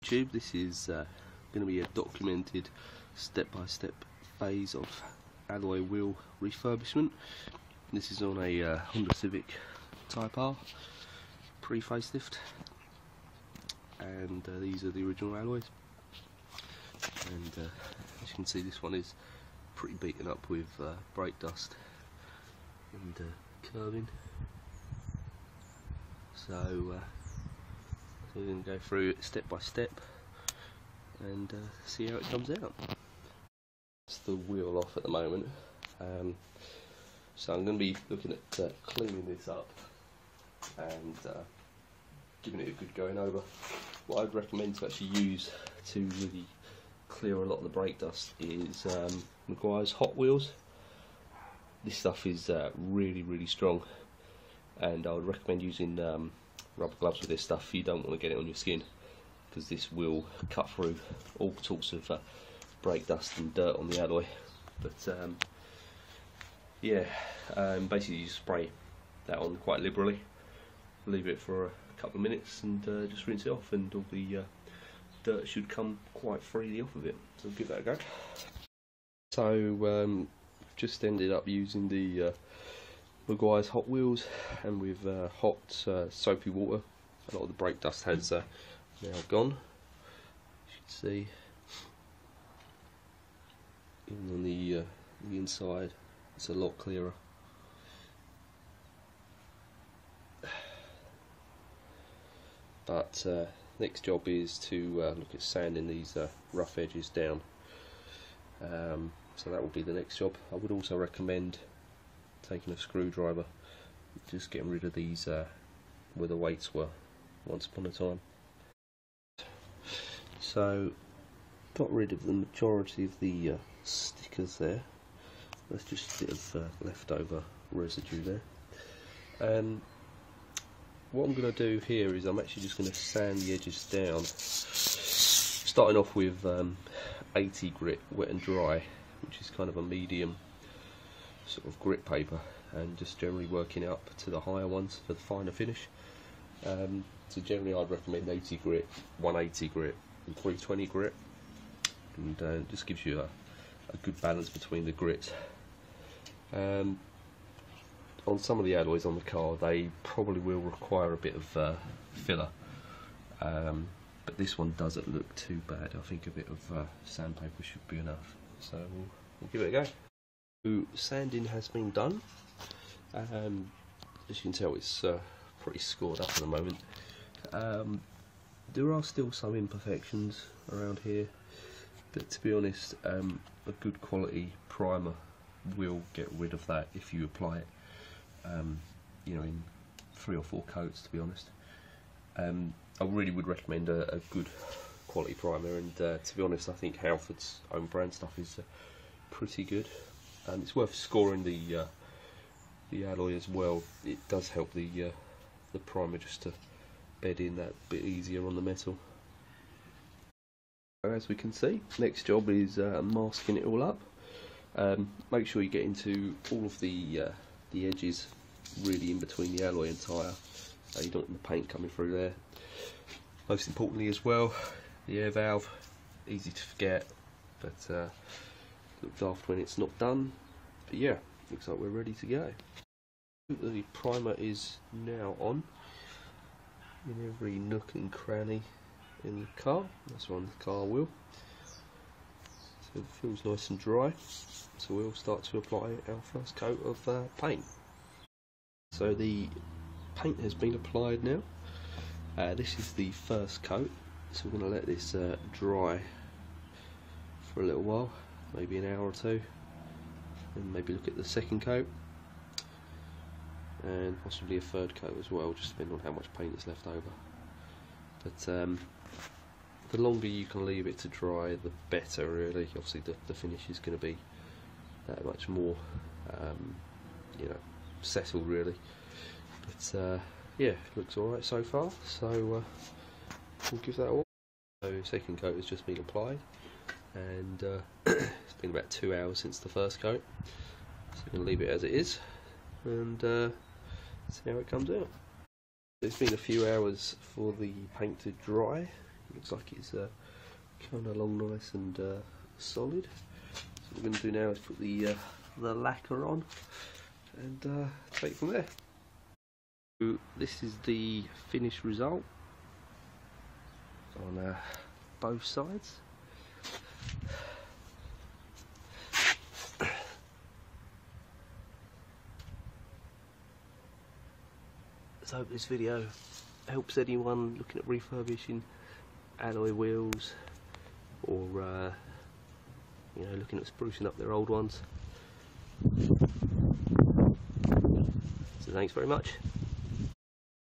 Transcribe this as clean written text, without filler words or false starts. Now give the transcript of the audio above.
YouTube. This is going to be a documented step-by-step phase of alloy wheel refurbishment. This is on a Honda Civic Type R pre-facelift, and these are the original alloys. And as you can see, this one is pretty beaten up with brake dust and curving. So we're going to go through it step by step and see how it comes out. It's the wheel off at the moment, so I'm going to be looking at cleaning this up and giving it a good going over. What I'd recommend to actually use to really clear a lot of the brake dust is Meguiar's Hot Wheels. This stuff is really strong, and I would recommend using rubber gloves with this stuff. You don't want to get it on your skin, because this will cut through all sorts of brake dust and dirt on the alloy. But yeah, basically you spray that on quite liberally, leave it for a couple of minutes, and just rinse it off, and all the dirt should come quite freely off of it. So give that a go. So just ended up using the Meguiar's Hot Wheels, and with hot soapy water. A lot of the brake dust has now gone. You should see even on the inside it's a lot clearer. But next job is to look at sanding these rough edges down. So that will be the next job. I would also recommend taking a screwdriver, just getting rid of these where the weights were once upon a time. So got rid of the majority of the stickers there. There's just a bit of leftover residue there. What I'm going to do here is I'm actually just going to sand the edges down, starting off with 80 grit wet and dry, which is kind of a medium sort of grit paper, and just generally working up to the higher ones for the finer finish. So generally I'd recommend 80 grit, 180 grit and 320 grit, and just gives you a good balance between the grits. On some of the alloys on the car, they probably will require a bit of filler, but this one doesn't look too bad. I think a bit of sandpaper should be enough, so we'll give it a go. So sanding has been done. As you can tell, it's pretty scored up at the moment. There are still some imperfections around here, but to be honest, a good quality primer will get rid of that if you apply it, you know, in 3 or 4 coats, to be honest. I really would recommend a good quality primer, and to be honest, I think Halford's own brand stuff is pretty good. It's worth scoring the alloy as well. It does help the primer just to bed in that bit easier on the metal. As we can see, next job is masking it all up. Make sure you get into all of the edges really in between the alloy and tyre. You don't want the paint coming through there. Most importantly as well, the air valve, easy to forget, but looked after when it's not done. But yeah, looks like we're ready to go. The primer is now on in every nook and cranny in the car. That's on the car wheel. So it feels nice and dry. So we'll start to apply our first coat of paint. So the paint has been applied now. This is the first coat, so we're going to let this dry for a little while, maybe an hour or two, and maybe look at the second coat, and possibly a third coat as well, just depending on how much paint is left over. But the longer you can leave it to dry, the better, really. Obviously the finish is going to be that much more you know, settled, really. But yeah, looks alright so far, so we'll give that a whirl. So second coat has just been applied, and it's been about 2 hours since the first coat, so we're going to leave it as it is and see how it comes out. It's been a few hours for the paint to dry. Looks like it's coming along nice and solid. So what we're going to do now is put the lacquer on and take it from there. So this is the finished result on both sides. So I hope this video helps anyone looking at refurbishing alloy wheels, or you know, looking at sprucing up their old ones. So thanks very much.